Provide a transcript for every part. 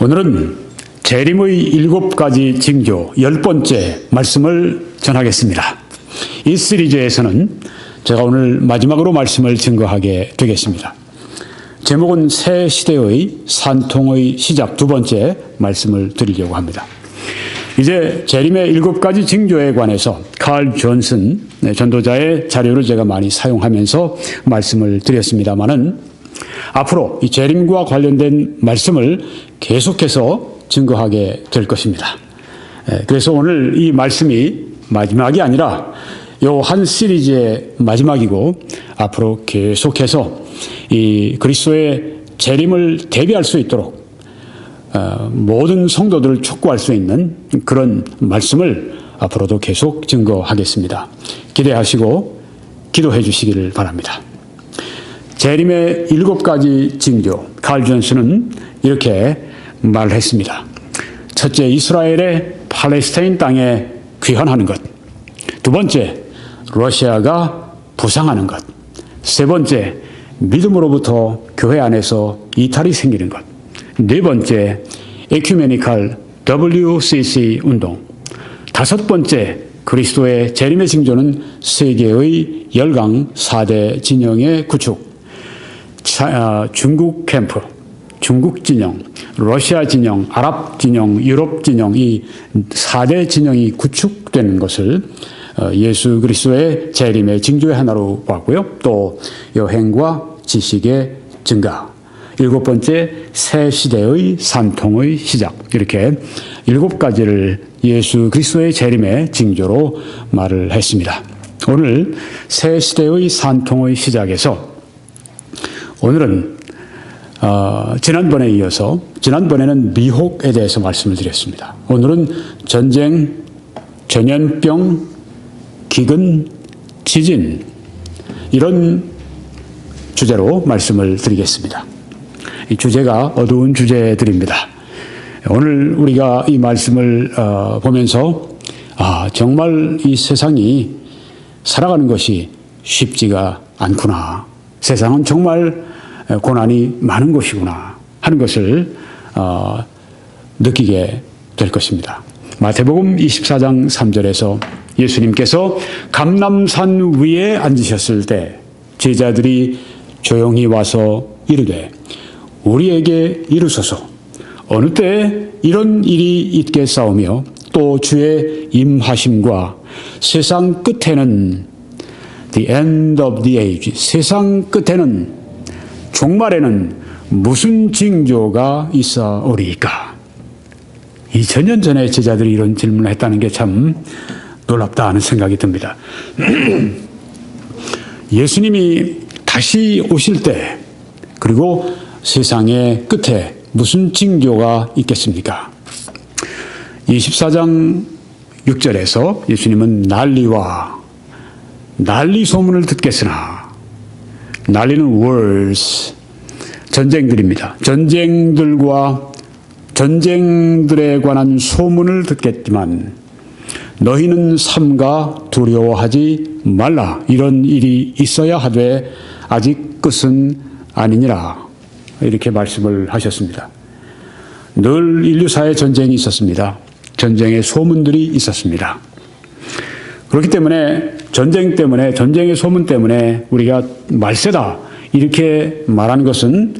오늘은 재림의 7가지 징조 10번째 말씀을 전하겠습니다. 이 시리즈에서는 제가 오늘 마지막으로 말씀을 증거하게 되겠습니다. 제목은 새 시대의 산통의 시작 2번째 말씀을 드리려고 합니다. 이제 재림의 7가지 징조에 관해서 칼 존슨 전도자의 자료를 제가 많이 사용하면서 말씀을 드렸습니다마는 앞으로 이 재림과 관련된 말씀을 계속해서 증거하게 될 것입니다. 그래서 오늘 이 말씀이 마지막이 아니라 요 한 시리즈의 마지막이고 앞으로 계속해서 이 그리스도의 재림을 대비할 수 있도록 모든 성도들을 촉구할 수 있는 그런 말씀을 앞으로도 계속 증거하겠습니다. 기대하시고 기도해 주시기를 바랍니다. 재림의 7가지 징조, 칼 존슨은 이렇게 말했습니다. 첫째, 이스라엘의 팔레스타인 땅에 귀환하는 것. 2번째, 러시아가 부상하는 것. 3번째, 믿음으로부터 교회 안에서 이탈이 생기는 것. 4번째, 에큐메니칼 WCC 운동. 5번째, 그리스도의 재림의 징조는 세계의 열강 4대 진영의 구축. 중국 캠프, 중국 진영, 러시아 진영, 아랍 진영, 유럽 진영, 이 4대 진영이 구축되는 것을 예수 그리스도의 재림의 징조의 하나로 봤고요. 또 여행과 지식의 증가. 7번째, 새 시대의 산통의 시작. 이렇게 7가지를 예수 그리스도의 재림의 징조로 말을 했습니다. 오늘 새 시대의 산통의 시작에서 오늘은 지난번에 이어서 지난번에는 미혹에 대해서 말씀을 드렸습니다. 오늘은 전쟁, 전염병, 기근, 지진 이런 주제로 말씀을 드리겠습니다. 이 주제가 어두운 주제들입니다. 오늘 우리가 이 말씀을 보면서 정말 이 세상이 살아가는 것이 쉽지가 않구나. 세상은 정말 고난이 많은 것이구나 하는 것을 느끼게 될 것입니다. 마태복음 24장 3절에서 예수님께서 감람산 위에 앉으셨을 때 제자들이 조용히 와서 이르되 우리에게 이르소서 어느 때 이런 일이 있겠사오며 또 주의 임하심과 세상 끝에는 the end of the age 세상 끝에는 종말에는 무슨 징조가 있어오리이까? 2000년 전에 제자들이 이런 질문을 했다는 게 참 놀랍다 하는 생각이 듭니다. 예수님이 다시 오실 때 그리고 세상의 끝에 무슨 징조가 있겠습니까? 24장 6절에서 예수님은 난리 소문을 듣겠으나 난리는 wars, 전쟁들입니다. 전쟁들에 관한 소문을 듣겠지만 너희는 삼가 두려워하지 말라. 이런 일이 있어야 하되 아직 끝은 아니니라. 이렇게 말씀을 하셨습니다. 늘 인류사에 전쟁이 있었습니다. 전쟁의 소문들이 있었습니다. 그렇기 때문에 전쟁의 소문 때문에 우리가 말세다 이렇게 말하는 것은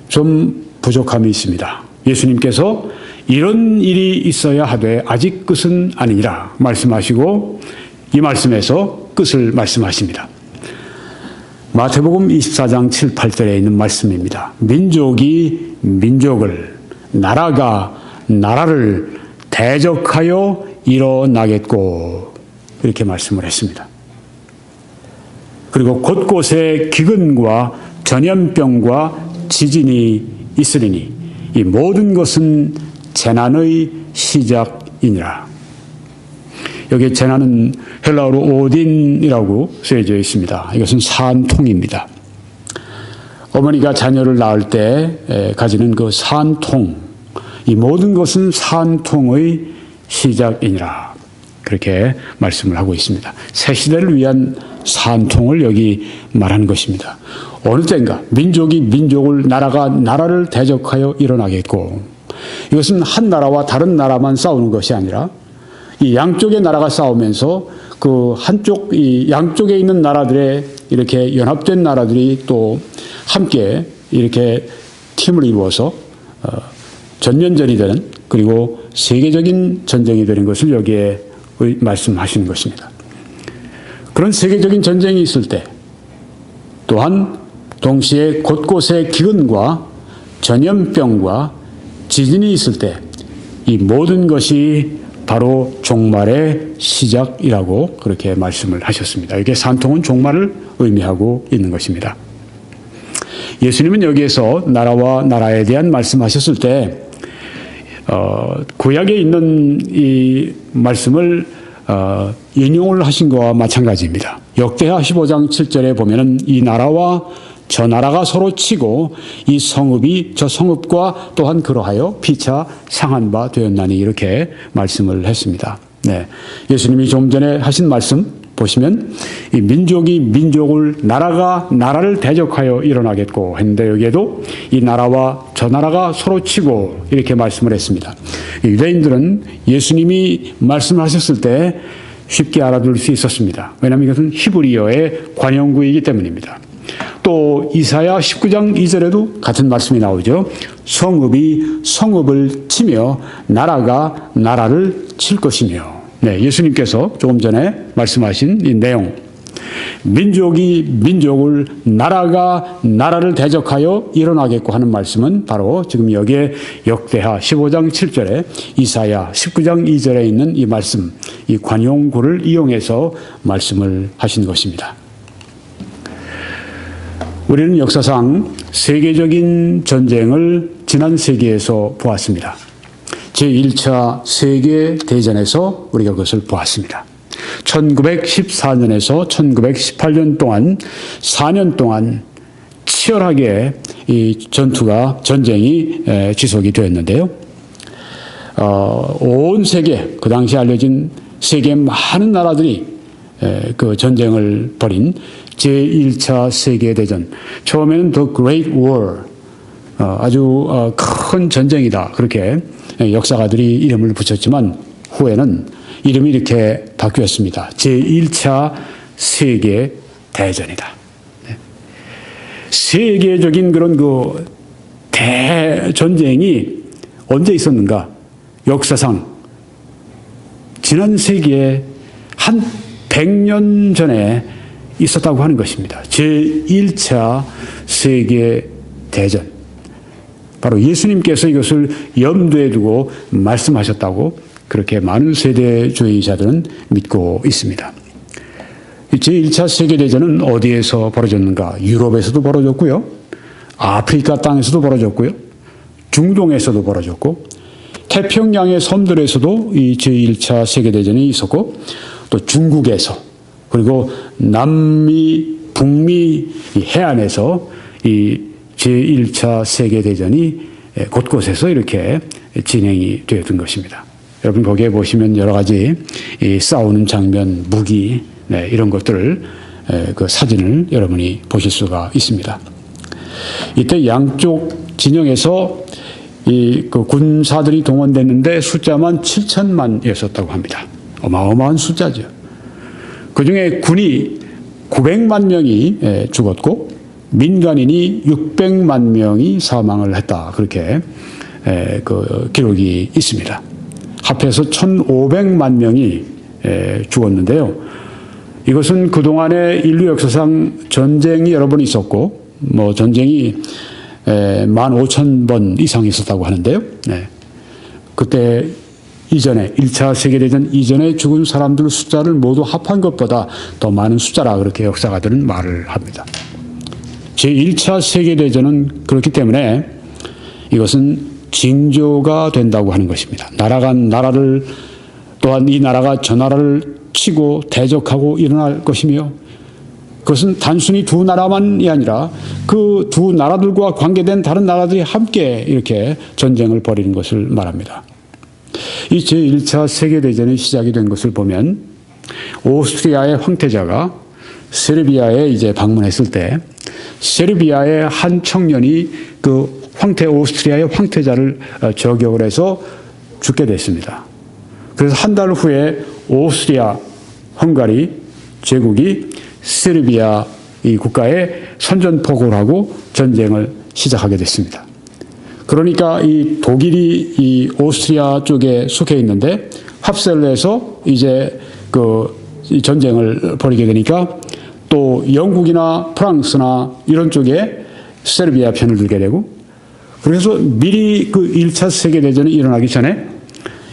좀 부족함이 있습니다. 예수님께서 이런 일이 있어야 하되 아직 끝은 아니니라 말씀하시고 이 말씀에서 끝을 말씀하십니다. 마태복음 24장 7, 8절에 있는 말씀입니다. 민족이 민족을, 나라가 나라를 대적하여 일어나겠고 이렇게 말씀을 했습니다. 그리고 곳곳에 기근과 전염병과 지진이 있으리니 이 모든 것은 재난의 시작이니라. 여기 재난은 헬라어로 오딘이라고 쓰여져 있습니다. 이것은 산통입니다. 어머니가 자녀를 낳을 때 가지는 그 산통, 이 모든 것은 산통의 시작이니라. 그렇게 말씀을 하고 있습니다. 새 시대를 위한 산통을 여기 말하는 것입니다. 어느 때인가 민족이 민족을, 나라가 나라를 대적하여 일어나겠고 이것은 한 나라와 다른 나라만 싸우는 것이 아니라 이 양쪽의 나라가 싸우면서 그 한쪽, 이 양쪽에 있는 나라들의 이렇게 연합된 나라들이 또 함께 이렇게 팀을 이루어서 전면전이 되는, 그리고 세계적인 전쟁이 되는 것을 여기에 말씀하시는 것입니다. 그런 세계적인 전쟁이 있을 때 또한 동시에 곳곳에 기근과 전염병과 지진이 있을 때 이 모든 것이 바로 종말의 시작이라고 그렇게 말씀을 하셨습니다. 이게 산통은 종말을 의미하고 있는 것입니다. 예수님은 여기에서 나라와 나라에 대한 말씀하셨을 때 구약에 있는 이 말씀을 인용을 하신 것과 마찬가지입니다. 역대하 15장 7절에 보면은 이 나라와 저 나라가 서로 치고 이 성읍이 저 성읍과 또한 그러하여 피차 상한 바 되었나니, 이렇게 말씀을 했습니다. 네. 예수님이 좀 전에 하신 말씀 보시면 이 민족이 민족을, 나라가 나라를 대적하여 일어나겠고 했는데, 여기에도 이 나라와 저 나라가 서로 치고 이렇게 말씀을 했습니다. 유대인들은 예수님이 말씀하셨을 때 쉽게 알아들을 수 있었습니다. 왜냐하면 이것은 히브리어의 관용구이기 때문입니다. 또 이사야 19장 2절에도 같은 말씀이 나오죠. 성읍이 성읍을 치며 나라가 나라를 칠 것이며. 네, 예수님께서 조금 전에 말씀하신 이 내용, 민족이 민족을, 나라가 나라를 대적하여 일어나겠고 하는 말씀은 바로 지금 여기에 역대하 15장 7절에 이사야 19장 2절에 있는 이 말씀, 이 관용구를 이용해서 말씀을 하신 것입니다. 우리는 역사상 세계적인 전쟁을 지난 세기에서 보았습니다. 제1차 세계대전에서 우리가 그것을 보았습니다. 1914년에서 1918년 동안 4년 동안 치열하게 이 전쟁이 지속이 되었는데요. 온 세계, 그 당시 알려진 세계 많은 나라들이 그 전쟁을 벌인 제1차 세계대전, 처음에는 The Great War, 아주 큰 전쟁이다, 그렇게 역사가들이 이름을 붙였지만 후에는 이름이 이렇게 바뀌었습니다. 제1차 세계대전이다. 세계적인 그런 그 대전쟁이 언제 있었는가? 역사상 지난 세기에 한 100년 전에 있었다고 하는 것입니다. 제1차 세계대전. 바로 예수님께서 이것을 염두에 두고 말씀하셨다고 그렇게 많은 세대주의자들은 믿고 있습니다. 제1차 세계대전은 어디에서 벌어졌는가? 유럽에서도 벌어졌고요. 아프리카 땅에서도 벌어졌고요. 중동에서도 벌어졌고, 태평양의 섬들에서도 이 제1차 세계대전이 있었고, 또 중국에서, 그리고 남미, 북미 해안에서 이 제1차 세계대전이 곳곳에서 이렇게 진행이 되었던 것입니다. 여러분 거기에 보시면 여러 가지 이 싸우는 장면, 무기, 이런 것들을 그 사진을 여러분이 보실 수가 있습니다. 이때 양쪽 진영에서 이 그 군사들이 동원됐는데 숫자만 7천만이었었다고 합니다. 어마어마한 숫자죠. 그 중에 군이 900만 명이 죽었고 민간인이 600만 명이 사망을 했다. 그렇게 그 기록이 있습니다. 합해서 1,500만 명이 죽었는데요. 이것은 그동안의 인류 역사상 전쟁이 여러 번 있었고, 뭐 전쟁이 15,000번 이상 있었다고 하는데요. 그때 이전에 1차 세계대전 이전에 죽은 사람들 숫자를 모두 합한 것보다 더 많은 숫자라 그렇게 역사가들은 말을 합니다. 제1차 세계대전은 그렇기 때문에 이것은 징조가 된다고 하는 것입니다. 나라가 나라를, 또한 이 나라가 저 나라를 치고 대적하고 일어날 것이며, 그것은 단순히 두 나라만이 아니라 그 두 나라들과 관계된 다른 나라들이 함께 이렇게 전쟁을 벌이는 것을 말합니다. 이 제1차 세계대전이 시작이 된 것을 보면 오스트리아의 황태자가 세르비아에 이제 방문했을 때 세르비아의 한 청년이 그 오스트리아의 황태자를 저격을 해서 죽게 됐습니다. 그래서 한 달 후에 오스트리아, 헝가리 제국이 세르비아 이 국가에 선전포고를 하고 전쟁을 시작하게 됐습니다. 그러니까 이 독일이 이 오스트리아 쪽에 속해 있는데 합세를 해서 이제 그 전쟁을 벌이게 되니까 또 영국이나 프랑스나 이런 쪽에 세르비아 편을 들게 되고, 그래서 미리 그 1차 세계대전이 일어나기 전에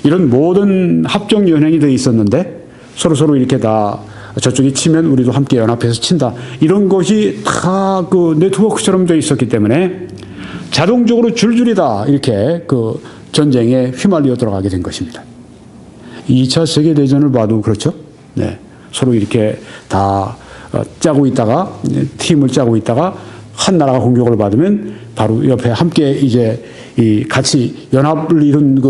이런 모든 합종 연행이 되어 있었는데 서로 이렇게 다 저쪽이 치면 우리도 함께 연합해서 친다, 이런 것이 다 그 네트워크처럼 되어 있었기 때문에 자동적으로 줄줄이 다 이렇게 그 전쟁에 휘말려 들어가게 된 것입니다. 2차 세계대전을 봐도 그렇죠. 네. 서로 이렇게 다 짜고 있다가, 팀을 짜고 있다가 한 나라가 공격을 받으면 바로 옆에 함께 이제 이 같이 연합을 이룬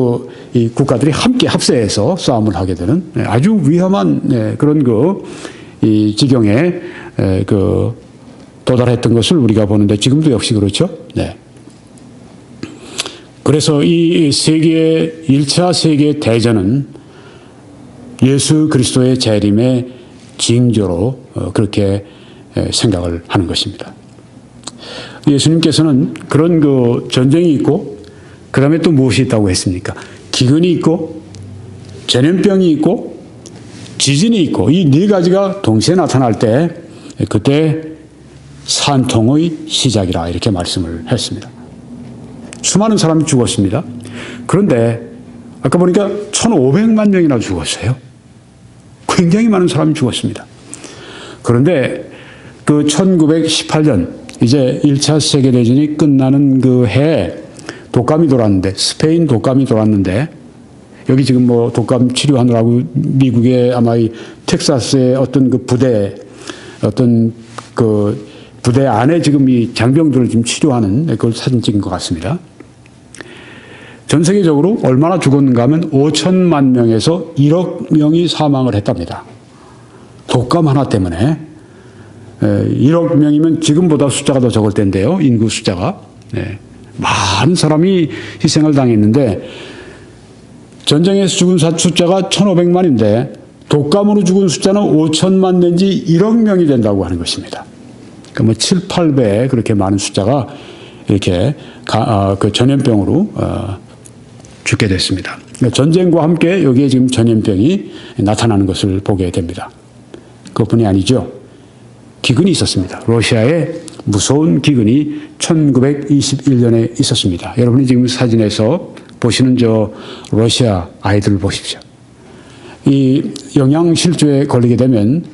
이 국가들이 함께 합세해서 싸움을 하게 되는 아주 위험한 그런 이 지경에 도달했던 것을 우리가 보는데 지금도 역시 그렇죠. 네. 그래서 이 1차 세계 대전은 예수 그리스도의 재림의 징조로 그렇게 생각을 하는 것입니다. 예수님께서는 그런 전쟁이 있고, 그 다음에 또 무엇이 있다고 했습니까? 기근이 있고, 전염병이 있고, 지진이 있고, 이 네 가지가 동시에 나타날 때 그때 산통의 시작이라 이렇게 말씀을 했습니다. 수많은 사람이 죽었습니다. 그런데 아까 보니까 1,500만 명이나 죽었어요. 굉장히 많은 사람이 죽었습니다. 그런데 그 1918년 이제 1차 세계대전이 끝나는 그 해에 독감이 돌았는데, 스페인 독감이 돌았는데, 여기 지금 뭐 독감 치료하느라고 미국의 아마 이 텍사스의 어떤 부대 안에 지금 이 장병들을 지금 치료하는 그걸 사진 찍은 것 같습니다. 전 세계적으로 얼마나 죽었는가 하면 5천만 명에서 1억 명이 사망을 했답니다. 독감 하나 때문에. 1억 명이면 지금보다 숫자가 더 적을 텐데요. 인구 숫자가. 많은 사람이 희생을 당했는데, 전쟁에서 죽은 숫자가 1,500만인데 독감으로 죽은 숫자는 5천만 내지 1억 명이 된다고 하는 것입니다. 그러니까 뭐 7, 8배 그렇게 많은 숫자가 이렇게 그 전염병으로 죽게 됐습니다. 전쟁과 함께 여기에 지금 전염병이 나타나는 것을 보게 됩니다. 그것뿐이 아니죠. 기근이 있었습니다. 러시아에 무서운 기근이 1921년에 있었습니다. 여러분이 지금 사진에서 보시는 저 러시아 아이들을 보십시오. 이 영양실조에 걸리게 되면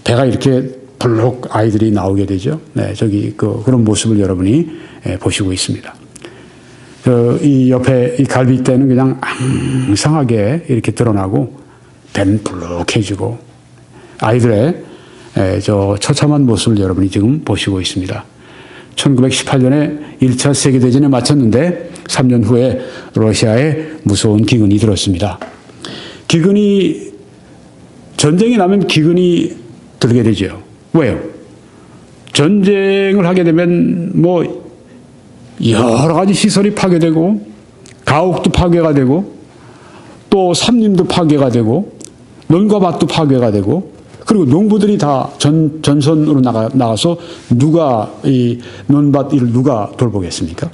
배가 이렇게 벌록 아이들이 나오게 되죠. 네, 저기 그런 모습을 여러분이 보시고 있습니다. 이 옆에 이 갈비뼈는 그냥 앙상하게 이렇게 드러나고 배는 불룩해지고 아이들의 저 처참한 모습을 여러분이 지금 보시고 있습니다. 1918년에 1차 세계대전에 마쳤는데 3년 후에 러시아에 무서운 기근이 들었습니다. 전쟁이 나면 기근이 들게 되죠. 왜요? 전쟁을 하게 되면 뭐 여러 가지 시설이 파괴되고, 가옥도 파괴가 되고, 또 삼림도 파괴가 되고, 논과 밭도 파괴가 되고, 그리고 농부들이 다 전선으로 나가서 누가 이 논밭 일을 누가 돌보겠습니까?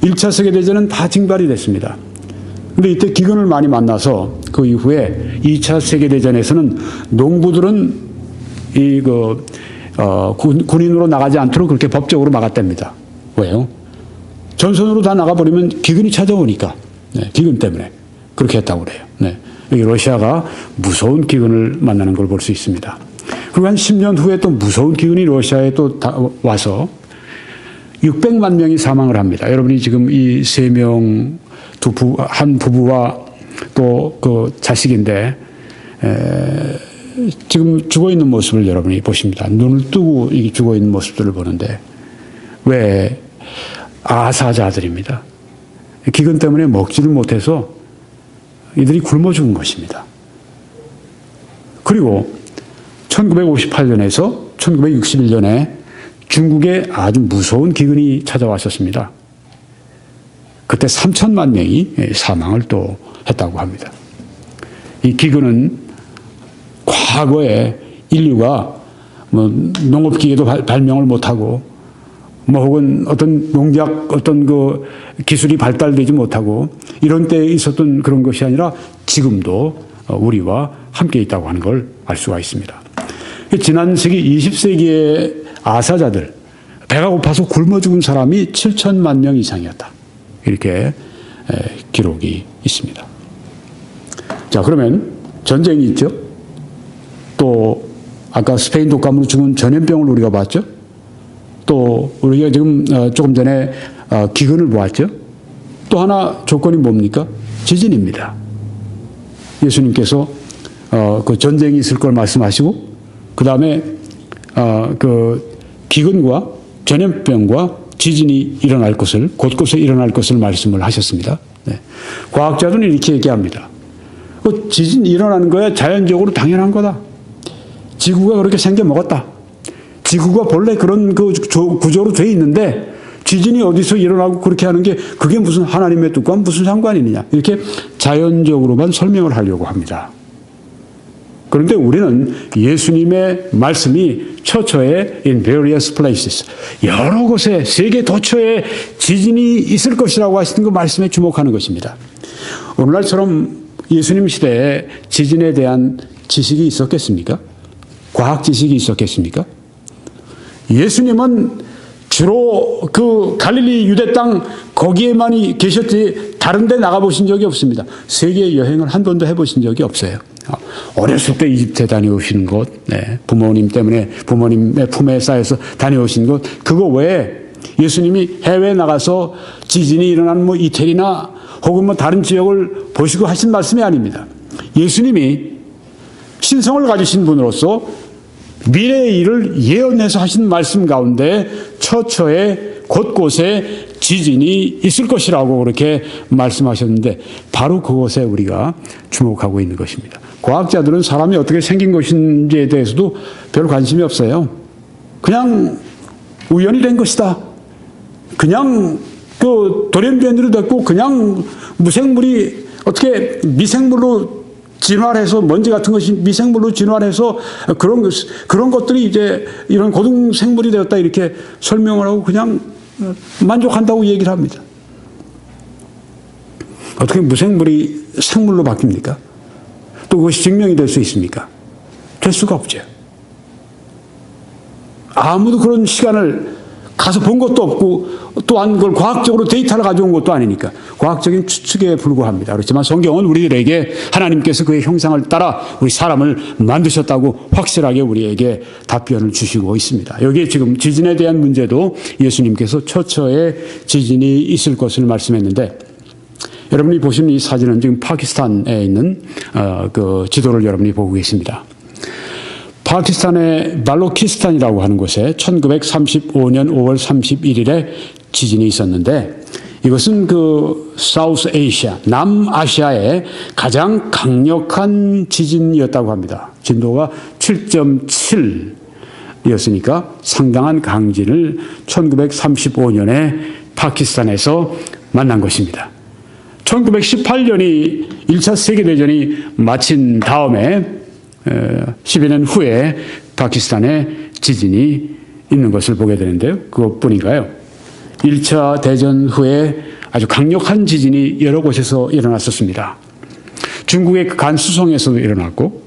1차 세계대전은 다 징발이 됐습니다. 그런데 이때 기근을 많이 만나서 그 이후에 2차 세계대전에서는 농부들은 군인으로 나가지 않도록 그렇게 법적으로 막았답니다. 왜요? 전선으로 다 나가버리면 기근이 찾아오니까. 네, 기근 때문에 그렇게 했다고 그래요. 네. 여기 러시아가 무서운 기근을 만나는 걸 볼 수 있습니다. 그리고 한 10년 후에 또 무서운 기근이 러시아에 또 와서 600만 명이 사망을 합니다. 여러분이 지금 이 세 명, 한 부부와 또 그 자식인데, 지금 죽어 있는 모습을 여러분이 보십니다. 눈을 뜨고 죽어 있는 모습들을 보는데, 왜 아사자들입니다. 기근 때문에 먹지를 못해서 이들이 굶어 죽은 것입니다. 그리고 1958년에서 1961년에 중국에 아주 무서운 기근이 찾아왔었습니다. 그때 3천만 명이 사망을 또 했다고 합니다. 이 기근은 과거에 인류가 뭐 농업기계도 발명을 못하고 뭐 혹은 어떤 농약 어떤 그 기술이 발달되지 못하고 이런 때에 있었던 그런 것이 아니라 지금도 우리와 함께 있다고 하는 걸 알 수가 있습니다. 지난 세기 20세기의 아사자들, 배가 고파서 굶어 죽은 사람이 7천만 명 이상이었다. 이렇게 기록이 있습니다. 자, 그러면 전쟁이 있죠. 또 아까 스페인 독감으로 죽은 전염병을 우리가 봤죠. 또 우리가 지금 조금 전에 기근을 보았죠. 또 하나 조건이 뭡니까? 지진입니다. 예수님께서 그 전쟁이 있을 걸 말씀하시고 그 다음에 그 기근과 전염병과 지진이 일어날 것을 곳곳에 일어날 것을 말씀을 하셨습니다. 네. 과학자들은 이렇게 얘기합니다. 지진이 일어나는 거야 자연적으로 당연한 거다. 지구가 그렇게 생겨 먹었다. 지구가 본래 그런 그 구조로 돼 있는데 지진이 어디서 일어나고 그렇게 하는 게 그게 무슨 하나님의 뜻과 무슨 상관이 있느냐. 이렇게 자연적으로만 설명을 하려고 합니다. 그런데 우리는 예수님의 말씀이 처처에 in various places 여러 곳에 세계 도처에 지진이 있을 것이라고 하시는 그 말씀에 주목하는 것입니다. 오늘날처럼 예수님 시대에 지진에 대한 지식이 있었겠습니까? 과학 지식이 있었겠습니까? 예수님은 주로 그 갈릴리 유대 땅 거기에만 계셨지 다른 데 나가보신 적이 없습니다. 세계 여행을 한 번도 해보신 적이 없어요. 어렸을 때 이집트에 다녀오신 곳, 네, 부모님 때문에 부모님의 품에 쌓여서 다녀오신 곳, 그거 외에 예수님이 해외에 나가서 지진이 일어나는 뭐 이태리나 혹은 뭐 다른 지역을 보시고 하신 말씀이 아닙니다. 예수님이 신성을 가지신 분으로서 미래의 일을 예언해서 하신 말씀 가운데 처처에 곳곳에 지진이 있을 것이라고 그렇게 말씀하셨는데 바로 그것에 우리가 주목하고 있는 것입니다. 과학자들은 사람이 어떻게 생긴 것인지에 대해서도 별 관심이 없어요. 그냥 우연히 된 것이다. 그냥 그 돌연변이로 됐고 그냥 무생물이 어떻게 미생물로 진화해서 먼지 같은 것이 미생물로 진화해서 그런 것들이 이제 이런 고등생물이 되었다 이렇게 설명을 하고 그냥 만족한다고 얘기를 합니다. 어떻게 무생물이 생물로 바뀝니까? 또 그것이 증명이 될 수 있습니까? 될 수가 없죠. 아무도 그런 시간을 가서 본 것도 없고 또한 그걸 과학적으로 데이터를 가져온 것도 아니니까 과학적인 추측에 불과합니다. 그렇지만 성경은 우리들에게 하나님께서 그의 형상을 따라 우리 사람을 만드셨다고 확실하게 우리에게 답변을 주시고 있습니다. 여기에 지금 지진에 대한 문제도 예수님께서 처처에 지진이 있을 것을 말씀했는데 여러분이 보시는 이 사진은 지금 파키스탄에 있는 그 지도를 여러분이 보고 계십니다. 파키스탄의 발로키스탄이라고 하는 곳에 1935년 5월 31일에 지진이 있었는데 이것은 그 사우스 아시아, 남아시아의 가장 강력한 지진이었다고 합니다. 진도가 7.7이었으니까 상당한 강진을 1935년에 파키스탄에서 만난 것입니다. 1918년이 1차 세계대전이 마친 다음에 12년 후에 파키스탄에 지진이 있는 것을 보게 되는데요. 그것뿐인가요? 1차 대전 후에 아주 강력한 지진이 여러 곳에서 일어났었습니다. 중국의 간수성에서도 일어났고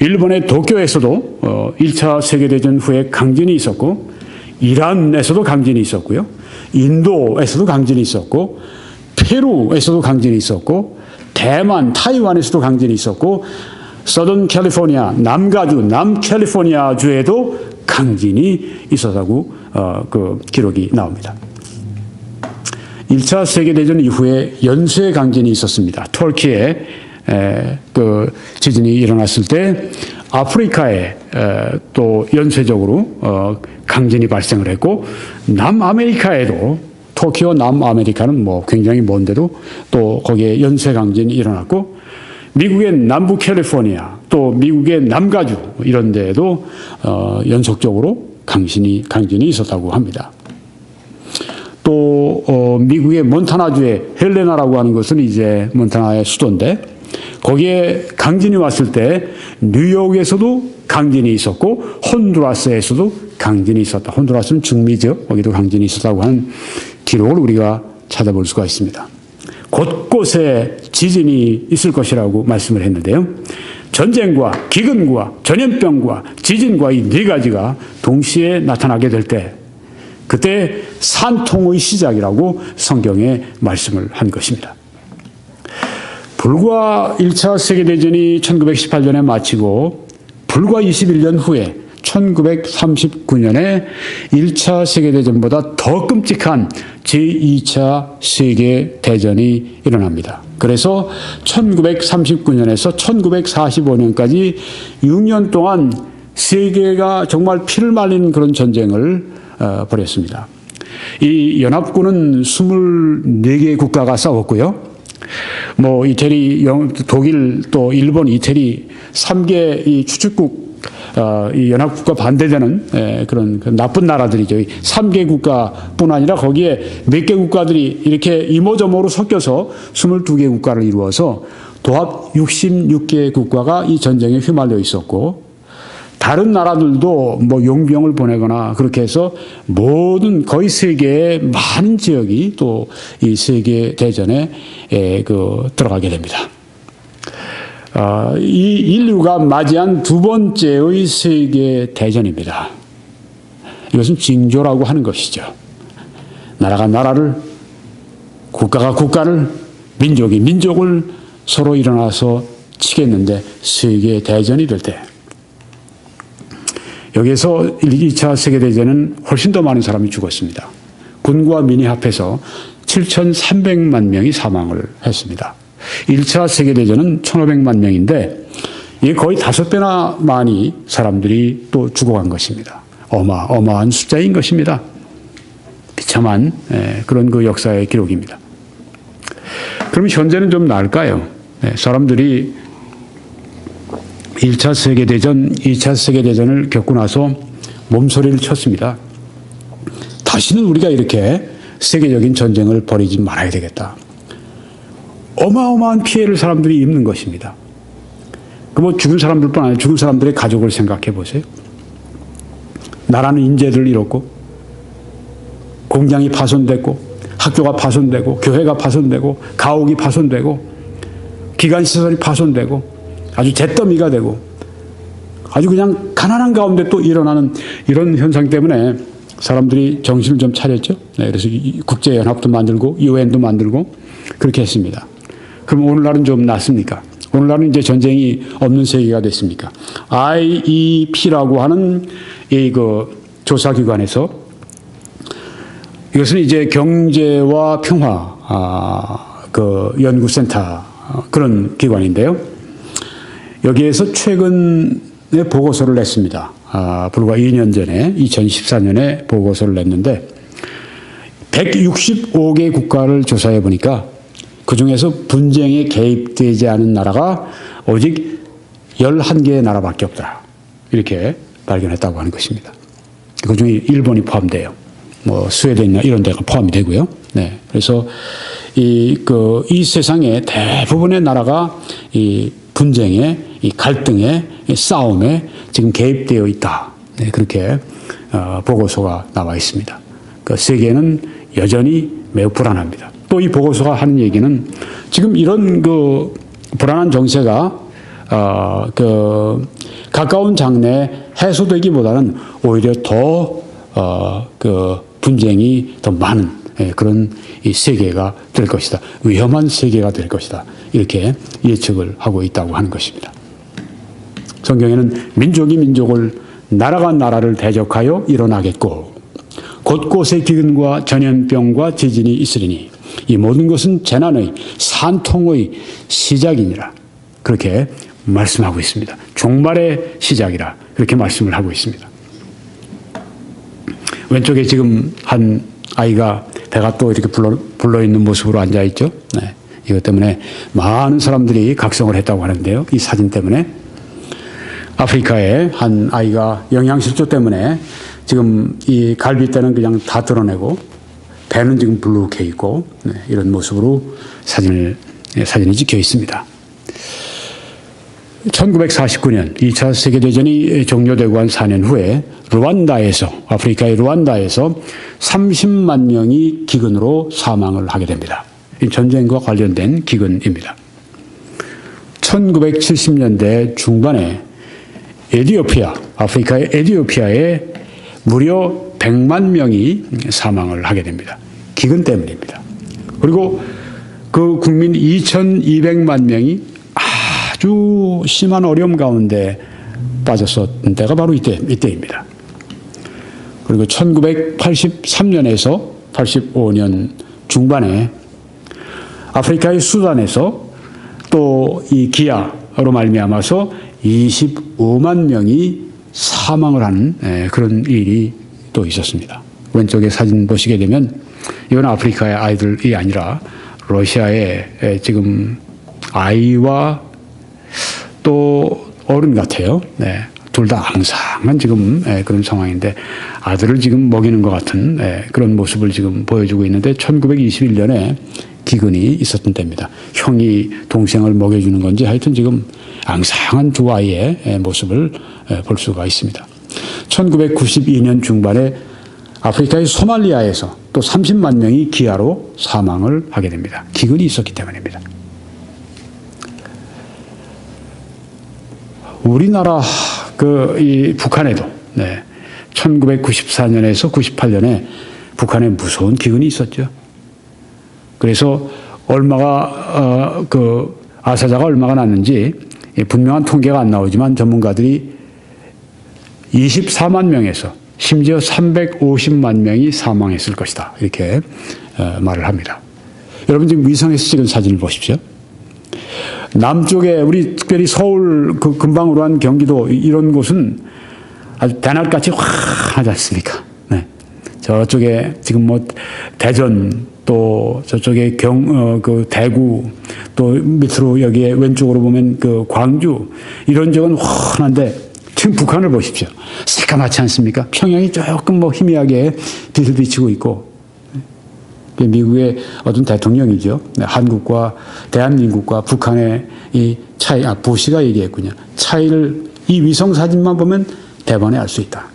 일본의 도쿄에서도 1차 세계대전 후에 강진이 있었고 이란에서도 강진이 있었고요. 인도에서도 강진이 있었고 페루에서도 강진이 있었고 대만, 타이완에서도 강진이 있었고 서던 캘리포니아, 남가주, 남캘리포니아 주에도 강진이 있었다고 그 기록이 나옵니다. 1차 세계대전 이후에 연쇄 강진이 있었습니다. 터키에 그 지진이 일어났을 때 아프리카에 또 연쇄적으로 강진이 발생을 했고 남아메리카에도 토키오 남아메리카는 뭐 굉장히 먼데도 또 거기에 연쇄 강진이 일어났고 미국의 남부 캘리포니아 또 미국의 남가주 이런 데에도 연속적으로 강진이 있었다고 합니다. 또 미국의 몬타나주의 헬레나라고 하는 것은 이제 몬타나의 수도인데 거기에 강진이 왔을 때 뉴욕에서도 강진이 있었고 혼두라스에서도 강진이 있었다. 혼두라스는 중미죠. 거기도 강진이 있었다고 하는 기록을 우리가 찾아볼 수가 있습니다. 곳곳에 지진이 있을 것이라고 말씀을 했는데요. 전쟁과 기근과 전염병과 지진과 이 네 가지가 동시에 나타나게 될 때 그때 산통의 시작이라고 성경에 말씀을 한 것입니다. 불과 1차 세계대전이 1918년에 마치고 불과 21년 후에 1939년에 1차 세계대전보다 더 끔찍한 제2차 세계대전이 일어납니다. 그래서 1939년에서 1945년까지 6년 동안 세계가 정말 피를 말리는 그런 전쟁을 벌였습니다. 이 연합군은 24개 국가가 싸웠고요. 뭐 이태리, 독일, 또 일본, 이태리 3개 이 추측국 이 연합국가 반대되는 그런 나쁜 나라들이죠. 3개 국가뿐 아니라 거기에 몇 개 국가들이 이렇게 이모저모로 섞여서 22개 국가를 이루어서 도합 66개 국가가 이 전쟁에 휘말려 있었고 다른 나라들도 뭐 용병을 보내거나 그렇게 해서 모든 거의 세계의 많은 지역이 또 이 세계 대전에 들어가게 됩니다. 이 인류가 맞이한 두 번째의 세계 대전입니다. 이것은 징조라고 하는 것이죠. 나라가 나라를, 국가가 국가를, 민족이 민족을 서로 일어나서 치겠는데 세계 대전이 될 때 여기에서 2차 세계대전은 훨씬 더 많은 사람이 죽었습니다. 군과 민이 합해서 7,300만 명이 사망을 했습니다. 1차 세계대전은 1,500만 명인데 이게 거의 5배나 많이 사람들이 또 죽어간 것입니다. 어마어마한 숫자인 것입니다. 비참한 그런 그 역사의 기록입니다. 그럼 현재는 좀 나을까요? 사람들이 1차 세계대전, 2차 세계대전을 겪고 나서 몸소리를 쳤습니다. 다시는 우리가 이렇게 세계적인 전쟁을 벌이지 말아야 되겠다. 어마어마한 피해를 사람들이 입는 것입니다. 그 뭐 죽은 사람들뿐 아니라 죽은 사람들의 가족을 생각해 보세요. 나라는 인재를 잃었고, 공장이 파손됐고, 학교가 파손되고, 교회가 파손되고, 가옥이 파손되고, 기관시설이 파손되고, 아주 잿더미가 되고 아주 그냥 가난한 가운데 또 일어나는 이런 현상 때문에 사람들이 정신을 좀 차렸죠. 그래서 국제연합도 만들고 유엔도 만들고 그렇게 했습니다. 그럼 오늘날은 좀 낫습니까? 오늘날은 이제 전쟁이 없는 세계가 됐습니까? IEP라고 하는 이 조사기관에서 이것은 이제 경제와 평화 연구센터 그런 기관인데요. 여기에서 최근에 보고서를 냈습니다. 불과 2년 전에 2014년에 보고서를 냈는데 165개 국가를 조사해 보니까 그중에서 분쟁에 개입되지 않은 나라가 오직 11개의 나라밖에 없다. 이렇게 발견했다고 하는 것입니다. 그중에 일본이 포함돼요. 뭐 스웨덴이나 이런 데가 포함이 되고요. 네. 그래서 이 세상의 대부분의 나라가 이 분쟁에, 이 갈등에, 이 싸움에 지금 개입되어 있다. 네, 그렇게 보고서가 나와 있습니다. 그 세계는 여전히 매우 불안합니다. 또 이 보고서가 하는 얘기는 지금 이런 불안한 정세가 가까운 장래에 해소되기보다는 오히려 더 분쟁이 더 많은 그런 이 세계가 될 것이다. 위험한 세계가 될 것이다. 이렇게 예측을 하고 있다고 하는 것입니다. 성경에는 민족이 민족을, 나라가 나라를 대적하여 일어나겠고 곳곳에 기근과 전염병과 지진이 있으리니 이 모든 것은 재난의 산통의 시작이니라. 그렇게 말씀하고 있습니다. 종말의 시작이라. 그렇게 말씀을 하고 있습니다. 왼쪽에 지금 한 아이가 배가 또 이렇게 불러있는 모습으로 앉아있죠. 네. 이것 때문에 많은 사람들이 각성을 했다고 하는데요. 이 사진 때문에. 아프리카의 한 아이가 영양실조 때문에 지금 이 갈비뼈는 그냥 다 드러내고 배는 지금 블루케 있고 이런 모습으로 사진이 찍혀 있습니다. 1949년 2차 세계대전이 종료되고 한 4년 후에 아프리카의 루안다에서 30만 명이 기근으로 사망을 하게 됩니다. 전쟁과 관련된 기근입니다. 1970년대 중반에 아프리카의 에티오피아에 무려 100만 명이 사망을 하게 됩니다. 기근 때문입니다. 그리고 그 국민 2,200만 명이 아주 심한 어려움 가운데 빠졌었던 때가 바로 이때입니다. 그리고 1983년에서 85년 중반에 아프리카의 수단에서 또 이 기아로 말미암아서 25만 명이 사망을 하는 그런 일이 또 있었습니다. 왼쪽에 사진 보시게 되면 이건 아프리카의 아이들이 아니라 러시아의 지금 아이와 또 어른 같아요. 둘 다 앙상한 지금 그런 상황인데 아들을 지금 먹이는 것 같은 그런 모습을 지금 보여주고 있는데 1921년에 기근이 있었던 때입니다. 형이 동생을 먹여주는 건지 하여튼 지금 앙상한 두 아이의 모습을 볼 수가 있습니다. 1992년 중반에 아프리카의 소말리아에서 또 30만 명이 기아로 사망을 하게 됩니다. 기근이 있었기 때문입니다. 우리나라 이 북한에도 1994년에서 98년에 북한에 무서운 기근이 있었죠. 그래서 아사자가 얼마가 났는지 분명한 통계가 안 나오지만 전문가들이 24만 명에서 심지어 350만 명이 사망했을 것이다. 이렇게 말을 합니다. 여러분 지금 위성에서 찍은 사진을 보십시오. 남쪽에 우리 특별히 서울 그 근방으로 한 경기도 이런 곳은 아주 대낮같이 환하지 않습니까? 저쪽에 지금 대전 또 저쪽에 대구 또 밑으로 여기에 왼쪽으로 보면 광주 이런 지역은 환한데 지금 북한을 보십시오. 새까맣지 않습니까? 평양이 조금 희미하게 빛을 비치고 있고 미국의 어떤 대통령이죠. 한국과 대한민국과 북한의 이 차이, 부시가 얘기했군요. 차이를 이 위성 사진만 보면 대번에 알 수 있다.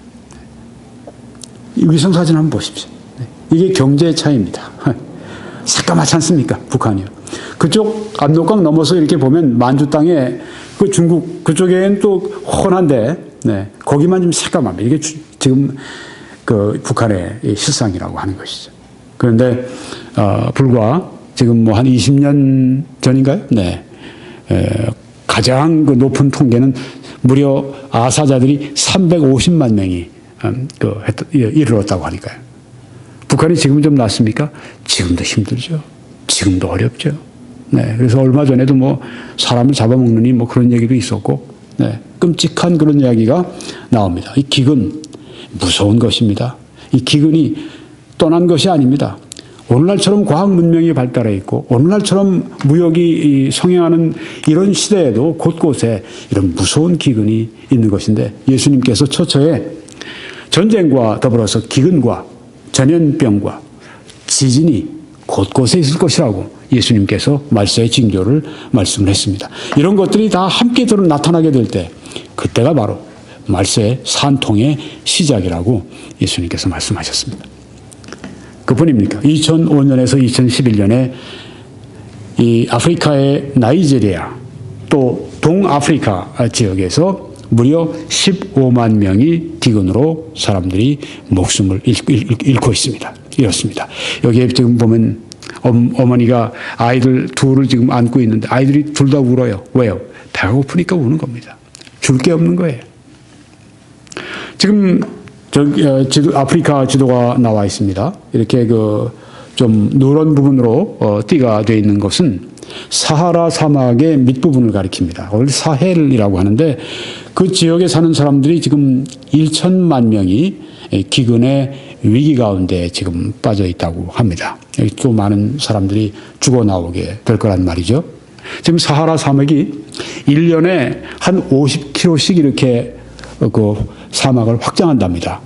이 위성 사진 한번 보십시오. 이게 경제의 차이입니다. 새까맣지 않습니까? 북한이요. 그쪽 압록강 넘어서 이렇게 보면 만주 땅에 그 중국 그쪽에는 또 훤한데 거기만 좀 새까맣습니다. 이게 지금 북한의 실상이라고 하는 것이죠. 그런데 불과 지금 한 20년 전인가요? 가장 높은 통계는 무려 아사자들이 350만 명이 이르렀다고 하니까요. 북한이 지금 좀 낫습니까? 지금도 힘들죠. 지금도 어렵죠. 그래서 얼마 전에도 사람을 잡아먹느니 그런 얘기도 있었고, 끔찍한 그런 이야기가 나옵니다. 이 기근, 무서운 것입니다. 이 기근이 떠난 것이 아닙니다. 오늘날처럼 과학 문명이 발달해 있고 오늘날처럼 무역이 성행하는 이런 시대에도 곳곳에 이런 무서운 기근이 있는 것인데 예수님께서 처처에 전쟁과 더불어서 기근과 전염병과 지진이 곳곳에 있을 것이라고 예수님께서 말세의 징조를 말씀을 했습니다. 이런 것들이 다 함께 나타나게 될 때 그때가 바로 말세의 산통의 시작이라고 예수님께서 말씀하셨습니다. 그뿐입니까? 2005년에서 2011년에 이 아프리카의 나이지리아 또 동아프리카 지역에서 무려 15만 명이 기근으로 사람들이 목숨을 잃고 있습니다. 이렇습니다. 여기에 지금 보면 어머니가 아이들 둘을 지금 안고 있는데 아이들이 둘 다 울어요. 왜요? 배가 고프니까 우는 겁니다. 줄 게 없는 거예요. 지금 아프리카 지도가 나와 있습니다. 이렇게 좀 누런 부분으로 띠가 되어 있는 것은 사하라 사막의 밑부분을 가리킵니다. 원래 사헬이라고 하는데 그 지역에 사는 사람들이 지금 1천만 명이 기근의 위기 가운데 지금 빠져 있다고 합니다. 또 많은 사람들이 죽어나오게 될 거란 말이죠. 지금 사하라 사막이 1년에 한 50km씩 이렇게 사막을 확장한답니다.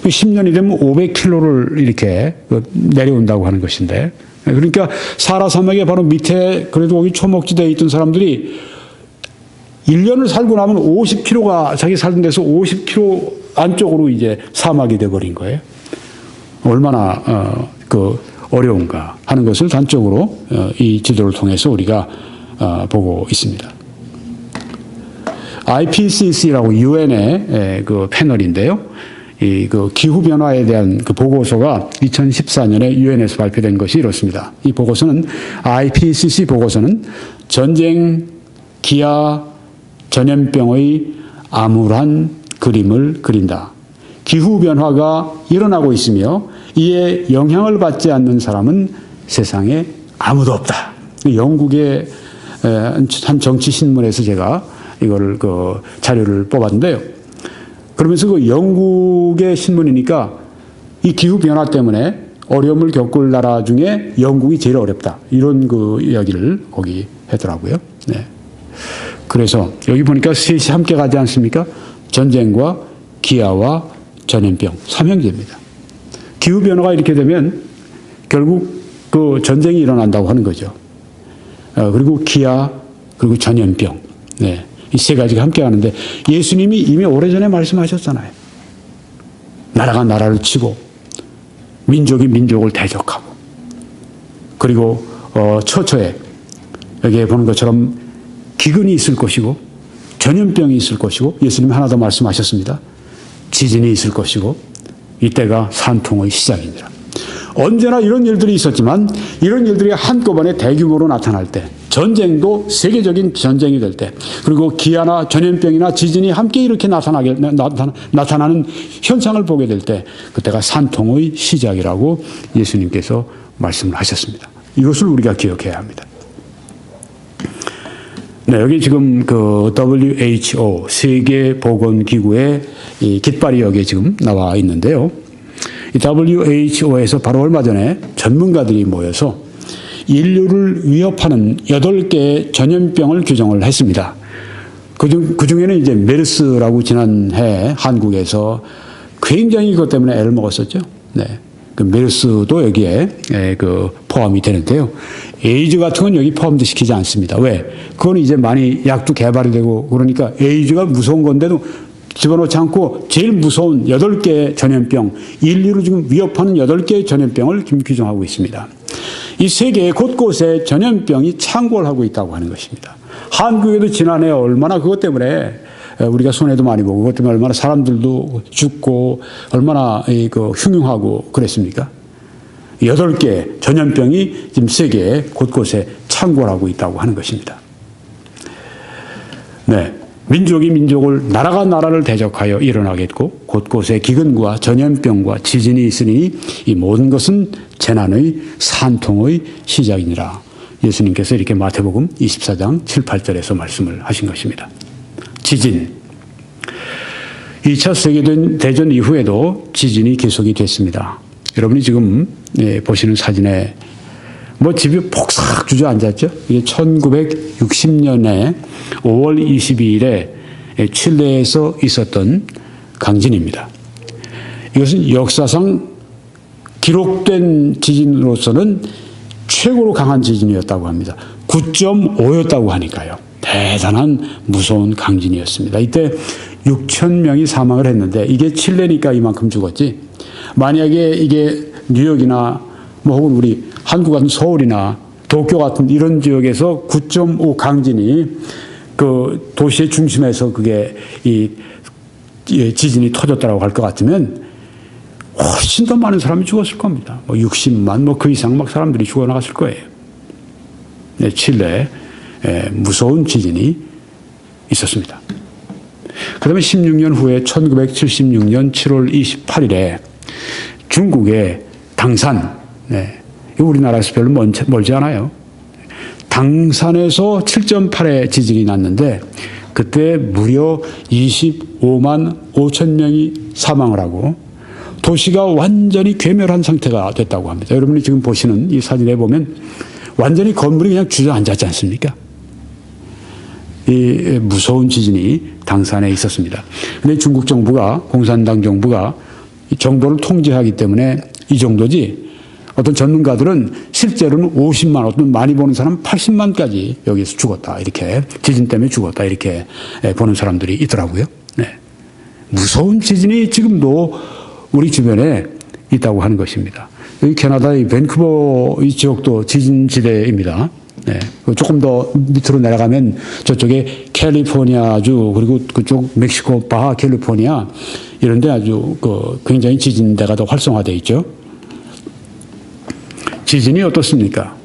10년이 되면 500km를 이렇게 내려온다고 하는 것인데, 그러니까 사하라 사막의 바로 밑에 그래도 거기 초목지대에 있던 사람들이 1년을 살고 나면 50km가 자기 살던 데서 50km 안쪽으로 이제 사막이 돼버린 거예요. 얼마나 어려운가 하는 것을 단적으로 이 지도를 통해서 우리가 보고 있습니다. IPCC라고 유엔의 그 패널인데요. 이 기후 변화에 대한 그 보고서가 2014년에 유엔에서 발표된 것이 이렇습니다. 이 보고서는 IPCC 보고서는 전쟁, 기아, 전염병의 암울한 그림을 그린다. 기후 변화가 일어나고 있으며 이에 영향을 받지 않는 사람은 세상에 아무도 없다. 영국의 한 정치 신문에서 제가 이거를 자료를 뽑았는데요. 그러면서 영국의 신문이니까 이 기후 변화 때문에 어려움을 겪을 나라 중에 영국이 제일 어렵다. 이런 이야기를 거기 하더라고요. 네. 그래서 여기 보니까 셋이 함께 가지 않습니까? 전쟁과 기아와 전염병, 삼형제입니다. 기후 변화가 이렇게 되면 결국 전쟁이 일어난다고 하는 거죠. 그리고 기아, 그리고 전염병. 네. 이 세 가지가 함께 가는데 예수님이 이미 오래전에 말씀하셨잖아요. 나라가 나라를 치고 민족이 민족을 대적하고 그리고 처처에 여기에 보는 것처럼 기근이 있을 것이고 전염병이 있을 것이고 예수님이 하나 더 말씀하셨습니다. 지진이 있을 것이고 이때가 산통의 시작이니라. 언제나 이런 일들이 있었지만 이런 일들이 한꺼번에 대규모로 나타날 때 전쟁도 세계적인 전쟁이 될 때 그리고 기아나 전염병이나 지진이 함께 이렇게 나타나는 현상을 보게 될 때 그때가 산통의 시작이라고 예수님께서 말씀을 하셨습니다. 이것을 우리가 기억해야 합니다. 네, 여기 지금 WHO 세계보건기구의 이 깃발이 여기 지금 나와 있는데요. 이 WHO에서 바로 얼마 전에 전문가들이 모여서 인류를 위협하는 8개의 전염병을 규정을 했습니다. 그 중에는 이제 메르스라고 지난해 한국에서 굉장히 그것 때문에 애를 먹었었죠. 네. 그 메르스도 여기에 포함이 되는데요. 에이즈 같은 건 여기 포함도 시키지 않습니다. 왜? 그건 이제 많이 약도 개발이 되고 그러니까 에이즈가 무서운 건데도 집어넣지 않고 제일 무서운 8개의 전염병, 인류를 지금 위협하는 8개의 전염병을 지금 규정하고 있습니다. 이 세계 곳곳에 전염병이 창궐 하고 있다고 하는 것입니다. 한국에도 지난해 얼마나 그것 때문에 우리가 손해도 많이 보고 그것 때문에 얼마나 사람들도 죽고 얼마나 흉흉하고 그랬습니까? 8개 전염병이 지금 세계 곳곳에 창궐하고 있다고 하는 것입니다. 네. 민족이 민족을 나라가 나라를 대적하여 일어나겠고 곳곳에 기근과 전염병과 지진이 있으니 이 모든 것은 재난의 산통의 시작이니라. 예수님께서 이렇게 마태복음 24장 7, 8절에서 말씀을 하신 것입니다. 지진. 2차 세계대전 이후에도 지진이 계속이 됐습니다. 여러분이 지금 보시는 사진에 집이 폭삭 주저앉았죠. 이게 1960년에 5월 22일에 칠레에서 있었던 강진입니다. 이것은 역사상 기록된 지진으로서는 최고로 강한 지진이었다고 합니다. 9.5였다고 하니까요. 대단한 무서운 강진이었습니다. 이때 6천 명이 사망을 했는데 이게 칠레니까 이만큼 죽었지. 만약에 이게 뉴욕이나 혹은 우리 한국 같은 서울이나 도쿄 같은 이런 지역에서 9.5 강진이 그 도시의 중심에서 그게 이 지진이 터졌다고 할 것 같으면 훨씬 더 많은 사람이 죽었을 겁니다. 60만 그 이상 막 사람들이 죽어나갔을 거예요. 네, 칠레에 무서운 지진이 있었습니다. 그 다음에 16년 후에 1976년 7월 28일에 중국의 당산, 네, 우리나라에서 별로 멀지 않아요. 당산에서 7.8의 지진이 났는데 그때 무려 25만 5천 명이 사망을 하고 도시가 완전히 괴멸한 상태가 됐다고 합니다. 여러분이 지금 보시는 이 사진에 보면 완전히 건물이 그냥 주저앉았지 않습니까? 이 무서운 지진이 당산에 있었습니다. 근데 중국 정부가, 공산당 정부가 정도를 통제하기 때문에 이 정도지, 어떤 전문가들은 실제로는 50만, 어떤 많이 보는 사람 80만까지 여기서 죽었다, 이렇게, 지진 때문에 죽었다, 이렇게 보는 사람들이 있더라고요. 네. 무서운 지진이 지금도 우리 주변에 있다고 하는 것입니다. 여기 캐나다의 밴쿠버 이 지역도 지진지대입니다. 네. 조금 더 밑으로 내려가면 저쪽에 캘리포니아주, 그리고 그쪽 멕시코 바하 캘리포니아 이런 데 아주 굉장히 지진대가 더 활성화되어 있죠. 지진이 어떻습니까?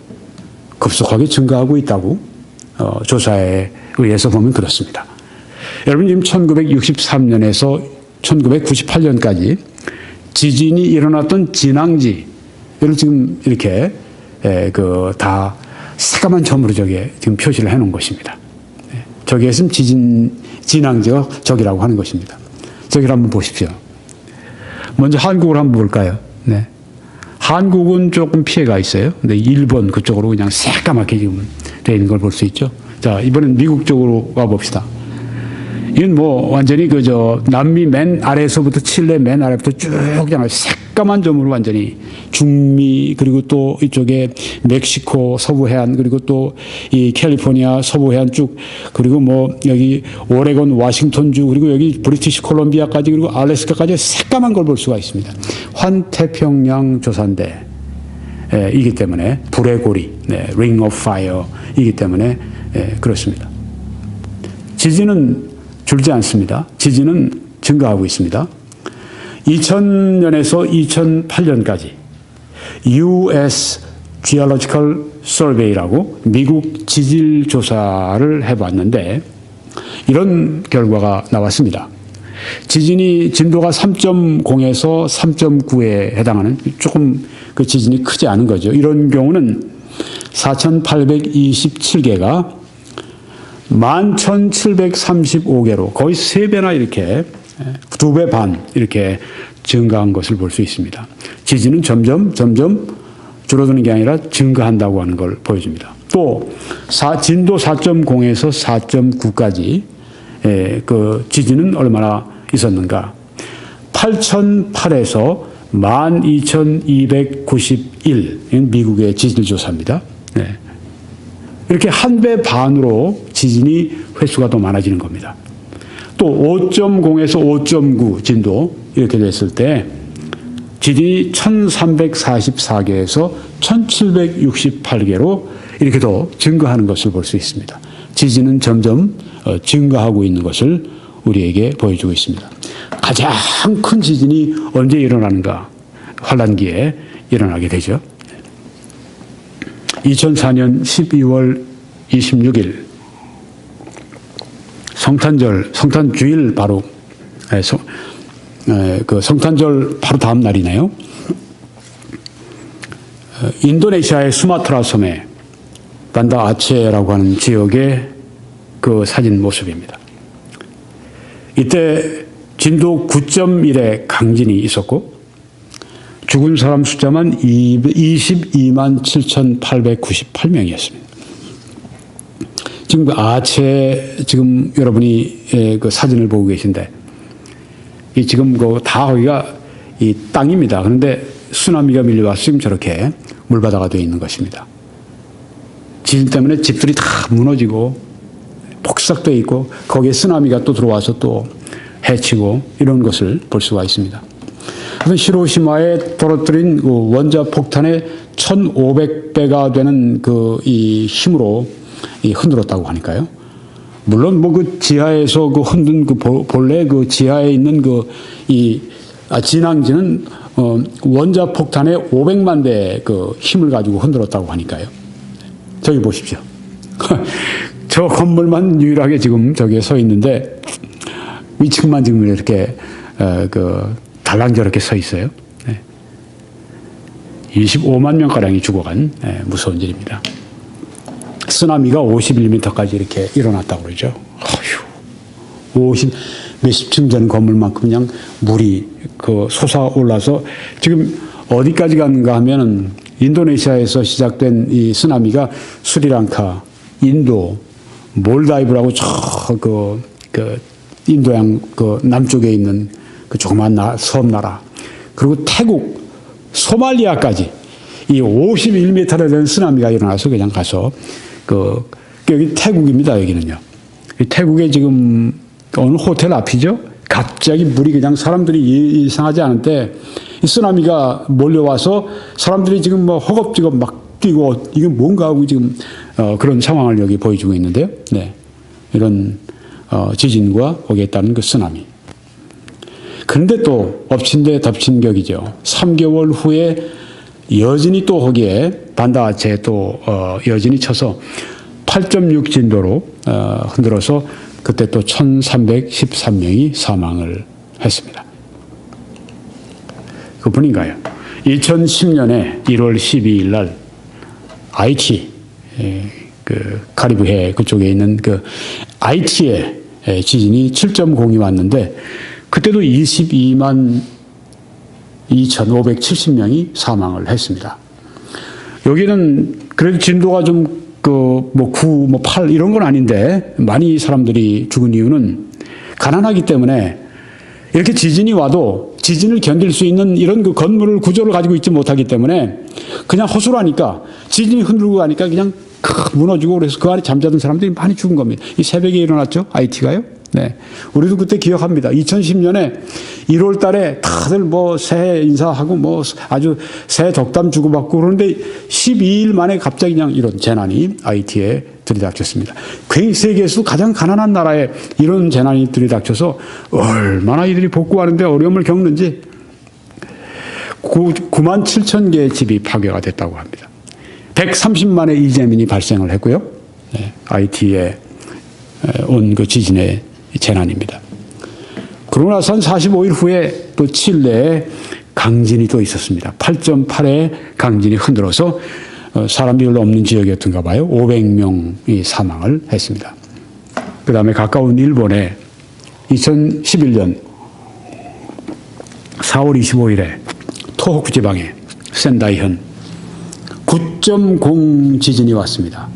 급속하게 증가하고 있다고 조사에 의해서 보면 그렇습니다. 여러분, 지금 1963년에서 1998년까지 지진이 일어났던 진앙지를 지금 이렇게 다 새까만 점으로 저기에 지금 표시를 해놓은 것입니다. 저기에 있으면 진앙지가 저기라고 하는 것입니다. 저기를 한번 보십시오. 먼저 한국을 한번 볼까요? 네. 한국은 조금 피해가 있어요. 근데 일본 그쪽으로 그냥 새까맣게 지금 되어 있는 걸 볼 수 있죠. 자, 이번엔 미국 쪽으로 와봅시다. 이건 뭐 완전히 남미 맨 아래에서부터 칠레 맨 아래부터 쭉 그냥 새까만 점으로 완전히 중미, 그리고 또 이쪽에 멕시코 서부 해안, 그리고 또 이 캘리포니아 서부 해안 쭉, 그리고 뭐 여기 오레곤 워싱턴주, 그리고 여기 브리티시 콜롬비아까지, 그리고 알래스카까지 새까만 걸 볼 수가 있습니다. 환태평양 조산대 이기 때문에, 불의 고리, 네, ring of fire 이기 때문에 그렇습니다. 지진은 줄지 않습니다. 지진은 증가하고 있습니다. 2000년에서 2008년까지 US Geological Survey라고 미국 지질 조사를 해봤는데 이런 결과가 나왔습니다. 지진이 진도가 3.0에서 3.9에 해당하는 조금 그 지진이 크지 않은 거죠. 이런 경우는 4,827개가 11,735개로 거의 3배나 이렇게 2배 반 이렇게 증가한 것을 볼 수 있습니다. 지진은 점점 줄어드는 게 아니라 증가한다고 하는 걸 보여줍니다. 또 진도 4.0에서 4.9까지 그 지진은 얼마나 있었는가? 8,008에서 12,291 미국의 지질 조사입니다. 네. 이렇게 1배 반으로 지진이 횟수가 더 많아지는 겁니다. 또 5.0에서 5.9 진도 이렇게 됐을 때 지진이 1,344개에서 1,768개로 이렇게 더 증가하는 것을 볼 수 있습니다. 지진은 점점 증가하고 있는 것을 우리에게 보여주고 있습니다. 가장 큰 지진이 언제 일어나는가? 환란기에 일어나게 되죠. 2004년 12월 26일 성탄주일 바로 그 성탄절 바로 다음 날이네요. 인도네시아의 수마트라 섬에 반다 아체라고 하는 지역의 그 사진 모습입니다. 이때 진도 9.1의 강진이 있었고 죽은 사람 숫자만 22만 7,898명이었습니다. 지금 그 아체 지금 여러분이 그 사진을 보고 계신데 이 지금 그 다 거기가 이 땅입니다. 그런데 쓰나미가 밀려와서 지금 저렇게 물바다가 되어 있는 것입니다. 지진 때문에 집들이 다 무너지고 폭삭되어 있고 거기에 쓰나미가 또 들어와서 또 해치고 이런 것을 볼 수가 있습니다. 히로시마에 떨어뜨린 그 원자 폭탄의 1,500배가 되는 그 이 힘으로 흔들었다고 하니까요. 물론 뭐 그 지하에서 그 흔든 그 본래 그 지하에 있는 그 진앙지는 원자 폭탄의 500만 대 그 힘을 가지고 흔들었다고 하니까요. 저기 보십시오. 저 건물만 유일하게 지금 저기에 서 있는데 위층만 지금 이렇게 그 달랑저렇게 서 있어요. 25만 명가량이 죽어간 무서운 일입니다. 쓰나미가 51m까지 이렇게 일어났다고 그러죠. 어휴, 몇십 층 되는 건물만큼 그냥 물이 그 솟아올라서 지금 어디까지 갔는가 하면은 인도네시아에서 시작된 이 쓰나미가 스리랑카, 인도, 몰다이브라고 그 인도양 그 남쪽에 있는 그 조그만 섬나라 그리고 태국, 소말리아까지 이 51m나 되는 쓰나미가 일어나서 그냥 가서 여기 태국입니다. 여기는요. 태국에 지금 어느 호텔 앞이죠. 갑자기 물이 그냥 사람들이 이상하지 않은데 이 쓰나미가 몰려와서 사람들이 지금 뭐 허겁지겁 막 뛰고 이게 뭔가 하고 지금 그런 상황을 여기 보여주고 있는데요. 네. 이런 지진과 거기에 따른 그 쓰나미. 그런데 또 엎친 데 덮친 격이죠. 3개월 후에 여진이 또 거기에 반다아체에 또 여진이 쳐서 8.6 진도로 흔들어서 그때 또 1313명이 사망을 했습니다. 그뿐인가요? 2010년에 1월 12일 날 아이티 그 카리브해 그쪽에 있는 그 아이티에 지진이 7.0이 왔는데 그때도 22만 2,570명이 사망을 했습니다. 여기는 그래도 진도가 좀 뭐 9, 뭐 8 이런 건 아닌데 많이 사람들이 죽은 이유는 가난하기 때문에 이렇게 지진이 와도 지진을 견딜 수 있는 이런 그 건물을 구조를 가지고 있지 못하기 때문에 그냥 허술하니까 지진이 흔들고 가니까 그냥 무너지고 그래서 그 안에 잠자던 사람들이 많이 죽은 겁니다. 이 새벽에 일어났죠? 아이티가요? 네. 우리도 그때 기억합니다. 2010년에 1월 달에 다들 뭐 새해 인사하고 뭐 아주 새해 덕담 주고받고 그러는데 12일 만에 갑자기 그냥 이런 재난이 아이티에 들이닥쳤습니다. 세계에서 가장 가난한 나라에 이런 재난이 들이닥쳐서 얼마나 이들이 복구하는데 어려움을 겪는지 9만 7천 개의 집이 파괴가 됐다고 합니다. 130만의 이재민이 발생을 했고요. 네. 아이티에 온 그 지진의 재난입니다. 그러고 나서 한 45일 후에 또 칠레에 강진이 또 있었습니다. 8.8의 강진이 흔들어서 사람이 별로 없는 지역이었던가 봐요. 500명이 사망을 했습니다. 그 다음에 가까운 일본에 2011년 4월 25일에 토호쿠 지방에 센다이현 9.0 지진이 왔습니다.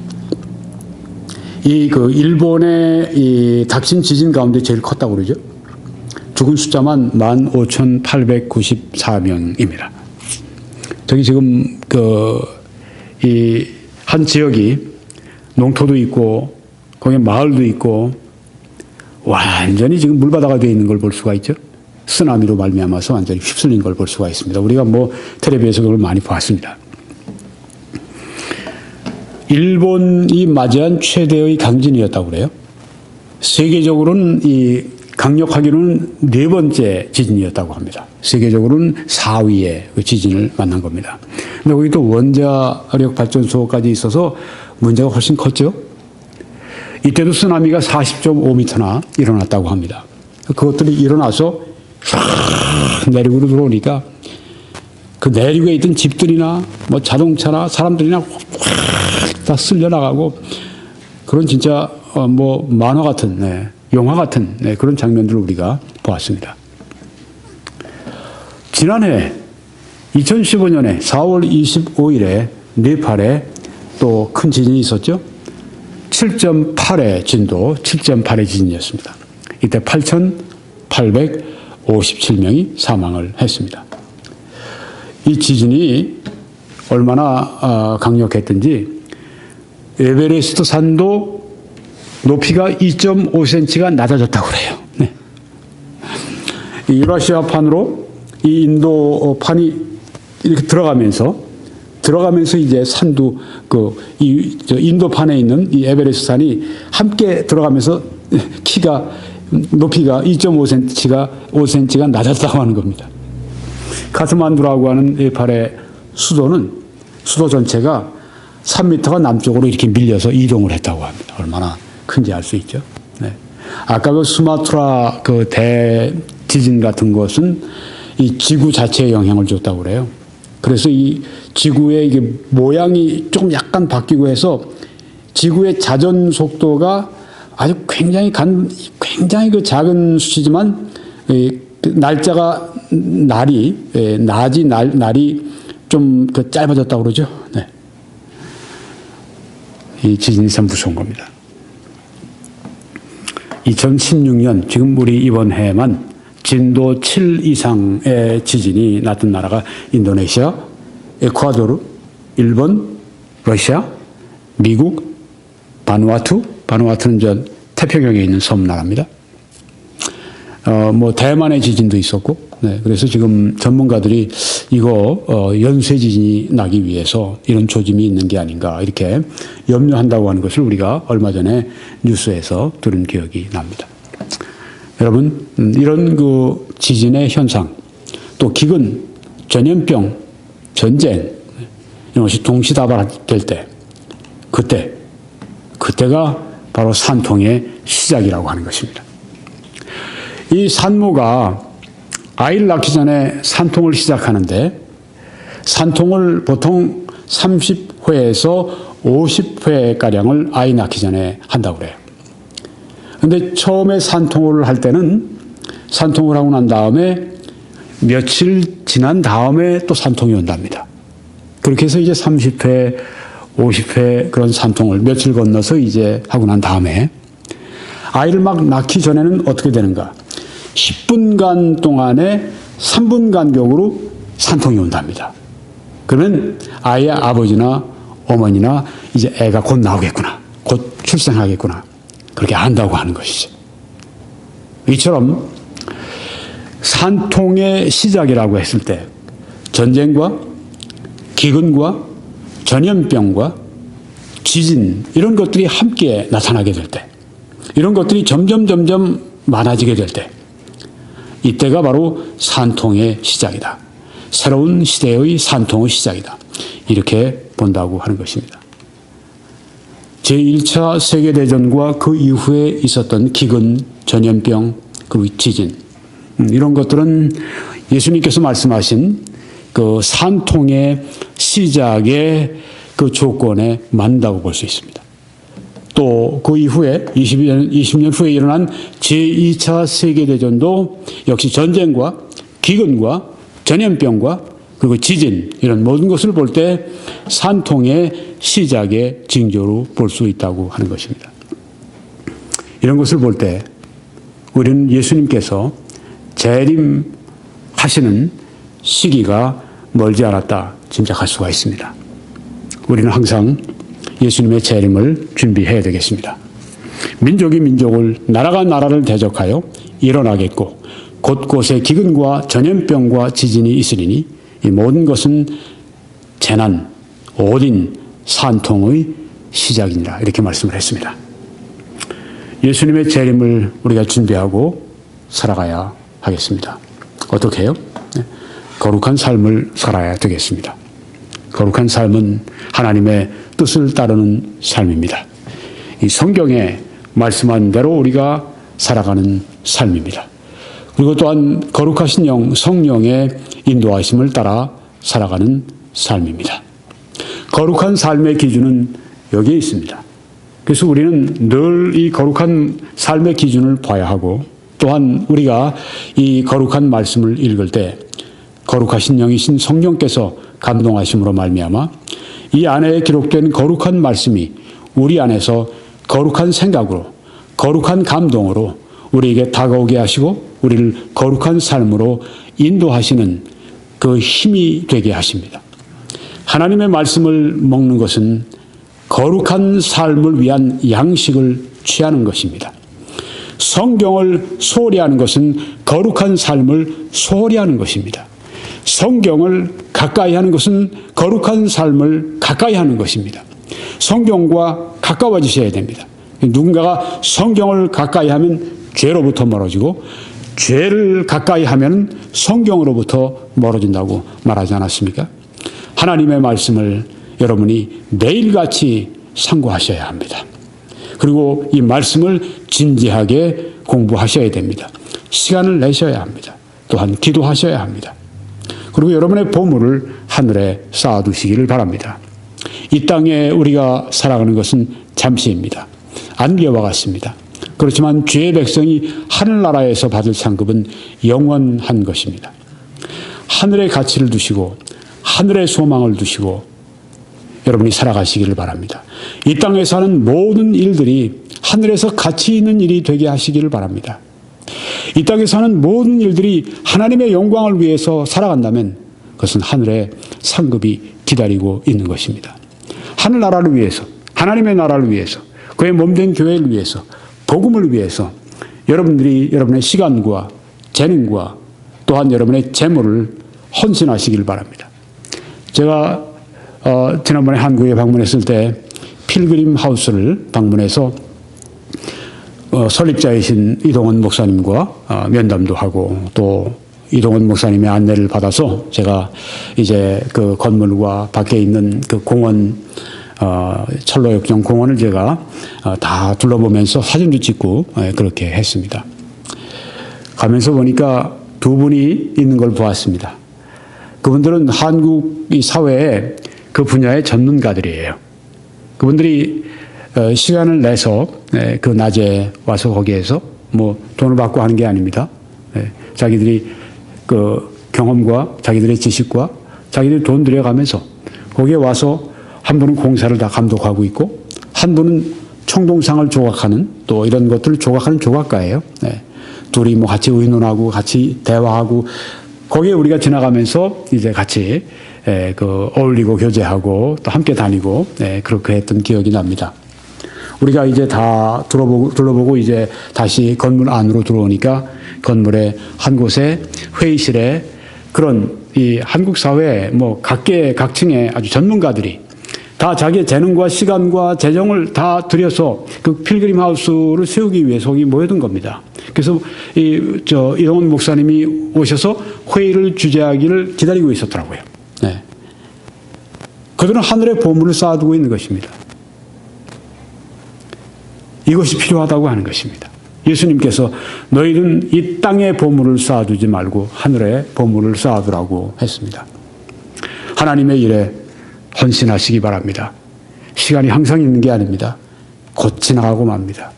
일본의 이 닥친 지진 가운데 제일 컸다고 그러죠. 죽은 숫자만 15,894명입니다. 저기 지금 한 지역이 농토도 있고 거기에 마을도 있고 완전히 지금 물바다가 되어 있는 걸 볼 수가 있죠. 쓰나미로 말미암아서 완전히 휩쓸린 걸 볼 수가 있습니다. 우리가 뭐 텔레비에서 그걸 많이 봤습니다. 일본이 맞이한 최대의 강진이었다고 그래요. 세계적으로는 이 강력하기로는 4번째 지진이었다고 합니다. 세계적으로는 4위의 그 지진을 만난 겁니다. 근데 거기 또 원자력 발전소까지 있어서 문제가 훨씬 컸죠. 이때도 쓰나미가 40.5m나 일어났다고 합니다. 그것들이 일어나서 내륙으로 들어오니까 그 내륙에 있던 집들이나 뭐 자동차나 사람들이나 확 다 쓸려나가고 그런 진짜 뭐 만화 같은 영화 같은 그런 장면들을 우리가 보았습니다. 지난해 2015년에 4월 25일에 네팔에 또 큰 지진이 있었죠. 7.8의 진도, 7.8의 지진이었습니다. 이때 8,857명이 사망을 했습니다. 이 지진이 얼마나 강력했던지 에베레스트 산도 높이가 2.5cm가 낮아졌다고 그래요. 네. 이 유라시아판으로 이 인도판이 이렇게 들어가면서 이제 산도 인도판에 있는 이 에베레스트 산이 함께 들어가면서 높이가 5cm가 낮았다고 하는 겁니다. 카트만두라고 하는 네팔의 수도 전체가 3m가 남쪽으로 이렇게 밀려서 이동을 했다고 합니다. 얼마나 큰지 알 수 있죠. 네. 아까 그 수마트라 그 대지진 같은 것은 이 지구 자체에 영향을 줬다고 그래요. 그래서 이 지구의 이게 모양이 조금 약간 바뀌고 해서 지구의 자전 속도가 아주 굉장히 그 작은 수치지만 날이 좀 짧아졌다고 그러죠. 네. 이 지진이 참 무서운 겁니다. 2016년 지금 우리 이번 해에만 진도 7 이상의 지진이 났던 나라가 인도네시아, 에콰도르, 일본, 러시아, 미국, 바누아투. 바누아투는 저 태평양에 있는 섬나라입니다. 대만의 지진도 있었고, 네, 그래서 지금 전문가들이 이거 연쇄 지진이 나기 위해서 이런 조짐이 있는 게 아닌가 이렇게 염려한다고 하는 것을 우리가 얼마 전에 뉴스에서 들은 기억이 납니다. 여러분, 이런 그 지진의 현상, 또 기근, 전염병, 전쟁 이런 것이 동시다발될 때, 그때가 바로 산통의 시작이라고 하는 것입니다. 이 산모가 아이를 낳기 전에 산통을 시작하는데 산통을 보통 30회에서 50회가량을 아이 낳기 전에 한다고 그래요. 그런데 처음에 산통을 할 때는 산통을 하고 난 다음에 며칠 지난 다음에 또 산통이 온답니다. 그렇게 해서 이제 30회, 50회 그런 산통을 며칠 건너서 이제 하고 난 다음에 아이를 막 낳기 전에는 어떻게 되는가? 10분간 동안에 3분 간격으로 산통이 온답니다. 그러면 아이의 아버지나 어머니나 이제 애가 곧 나오겠구나. 곧 출생하겠구나. 그렇게 안다고 하는 것이죠. 이처럼 산통의 시작이라고 했을 때 전쟁과 기근과 전염병과 지진 이런 것들이 함께 나타나게 될 때, 이런 것들이 점점 많아지게 될 때, 이때가 바로 산통의 시작이다. 새로운 시대의 산통의 시작이다. 이렇게 본다고 하는 것입니다. 제1차 세계대전과 그 이후에 있었던 기근, 전염병, 그리고 지진 이런 것들은 예수님께서 말씀하신 그 산통의 시작의 그 조건에 맞는다고 볼 수 있습니다. 또 그 이후에 20년 후에 일어난 제2차 세계대전도 역시 전쟁과 기근과 전염병과 그리고 지진 이런 모든 것을 볼 때 산통의 시작의 징조로 볼 수 있다고 하는 것입니다. 이런 것을 볼 때 우리는 예수님께서 재림하시는 시기가 멀지 않았다 짐작할 수가 있습니다. 우리는 항상 예수님의 재림을 준비해야 되겠습니다. 민족이 민족을, 나라가 나라를 대적하여 일어나겠고 곳곳에 기근과 전염병과 지진이 있으리니 이 모든 것은 재난, 오딘, 산통의 시작이니라 이렇게 말씀을 했습니다. 예수님의 재림을 우리가 준비하고 살아가야 하겠습니다. 어떻게 해요? 거룩한 삶을 살아야 되겠습니다. 거룩한 삶은 하나님의 뜻을 따르는 삶입니다. 이 성경에 말씀한 대로 우리가 살아가는 삶입니다. 그리고 또한 거룩하신 성령의 인도하심을 따라 살아가는 삶입니다. 거룩한 삶의 기준은 여기에 있습니다. 그래서 우리는 늘 이 거룩한 삶의 기준을 봐야 하고 또한 우리가 이 거룩한 말씀을 읽을 때 거룩하신 영이신 성령께서 감동하심으로 말미암아 이 안에 기록된 거룩한 말씀이 우리 안에서 거룩한 생각으로 거룩한 감동으로 우리에게 다가오게 하시고 우리를 거룩한 삶으로 인도하시는 그 힘이 되게 하십니다. 하나님의 말씀을 먹는 것은 거룩한 삶을 위한 양식을 취하는 것입니다. 성경을 소홀히 하는 것은 거룩한 삶을 소홀히 하는 것입니다. 성경을 가까이 하는 것은 거룩한 삶을 가까이 하는 것입니다. 성경과 가까워지셔야 됩니다. 누군가가 성경을 가까이 하면 죄로부터 멀어지고 죄를 가까이 하면 성경으로부터 멀어진다고 말하지 않았습니까? 하나님의 말씀을 여러분이 매일같이 상고하셔야 합니다. 그리고 이 말씀을 진지하게 공부하셔야 됩니다. 시간을 내셔야 합니다. 또한 기도하셔야 합니다. 그리고 여러분의 보물을 하늘에 쌓아두시기를 바랍니다. 이 땅에 우리가 살아가는 것은 잠시입니다. 안개와 같습니다. 그렇지만 주의 백성이 하늘나라에서 받을 상급은 영원한 것입니다. 하늘의 가치를 두시고 하늘의 소망을 두시고 여러분이 살아가시기를 바랍니다. 이 땅에서 하는 모든 일들이 하늘에서 가치 있는 일이 되게 하시기를 바랍니다. 이 땅에서 하는 모든 일들이 하나님의 영광을 위해서 살아간다면 그것은 하늘의 상급이 기다리고 있는 것입니다. 하늘나라를 위해서, 하나님의 나라를 위해서, 그의 몸된 교회를 위해서, 복음을 위해서 여러분들이 여러분의 시간과 재능과 또한 여러분의 재물을 헌신하시길 바랍니다. 제가 지난번에 한국에 방문했을 때 필그림 하우스를 방문해서 설립자이신 이동원 목사님과 면담도 하고 또 이동원 목사님의 안내를 받아서 제가 이제 그 건물과 밖에 있는 그 공원 철로역정 공원을 제가 다 둘러보면서 사진도 찍고 그렇게 했습니다. 가면서 보니까 두 분이 있는 걸 보았습니다. 그분들은 한국 이 사회에 그 분야의 전문가들이에요. 그분들이 시간을 내서 그 낮에 와서 거기에서 뭐 돈을 받고 하는 게 아닙니다. 자기들이 그 경험과 자기들의 지식과 자기들이 돈 들여가면서 거기에 와서 한 분은 공사를 다 감독하고 있고 한 분은 총동상을 조각하는 또 이런 것들을 조각하는 조각가예요. 둘이 뭐 같이 의논하고 같이 대화하고 거기에 우리가 지나가면서 이제 같이 그 어울리고 교제하고 또 함께 다니고 그렇게 했던 기억이 납니다. 우리가 이제 다 둘러보고 이제 다시 건물 안으로 들어오니까 건물의 한 곳에 회의실에 그런 이 한국 사회 뭐 각층의 아주 전문가들이 다 자기의 재능과 시간과 재정을 다 들여서 그 필그림 하우스를 세우기 위해서 거기 모여든 겁니다. 그래서 이동원 목사님이 오셔서 회의를 주재하기를 기다리고 있었더라고요. 그들은 하늘의 보물을 쌓아두고 있는 것입니다. 이것이 필요하다고 하는 것입니다. 예수님께서 너희는 이 땅의 보물을 쌓아두지 말고 하늘의 보물을 쌓아두라고 했습니다. 하나님의 일에 헌신하시기 바랍니다. 시간이 항상 있는 게 아닙니다. 곧 지나가고 맙니다.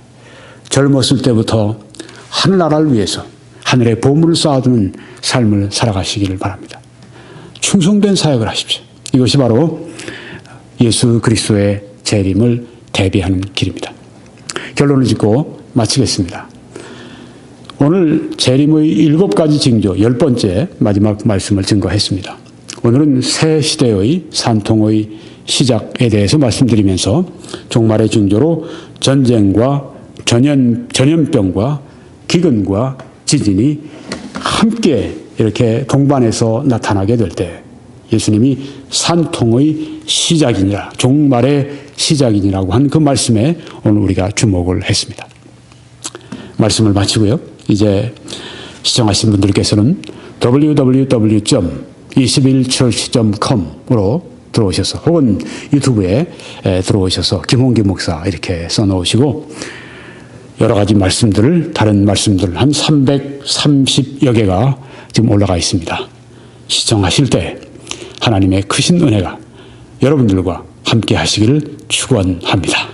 젊었을 때부터 하늘나라를 위해서 하늘의 보물을 쌓아두는 삶을 살아가시기를 바랍니다. 충성된 사역을 하십시오. 이것이 바로 예수 그리스도의 재림을 대비하는 길입니다. 결론을 짓고 마치겠습니다. 오늘 재림의 7가지 징조 10번째 마지막 말씀을 증거했습니다. 오늘은 새 시대의 산통의 시작에 대해서 말씀드리면서 종말의 징조로 전쟁과 전염병과 기근과 지진이 함께 이렇게 동반해서 나타나게 될 때 예수님이 산통의 시작이니라, 종말의 시작이니라고 한 그 말씀에 오늘 우리가 주목을 했습니다. 말씀을 마치고요. 이제 시청하신 분들께서는 www.21church.com으로 들어오셔서 혹은 유튜브에 들어오셔서 김홍기 목사 이렇게 써놓으시고 여러 가지 말씀들을 다른 말씀들 한 330여 개가 지금 올라가 있습니다. 시청하실 때 하나님의 크신 은혜가 여러분들과 함께 하시기를 축원합니다.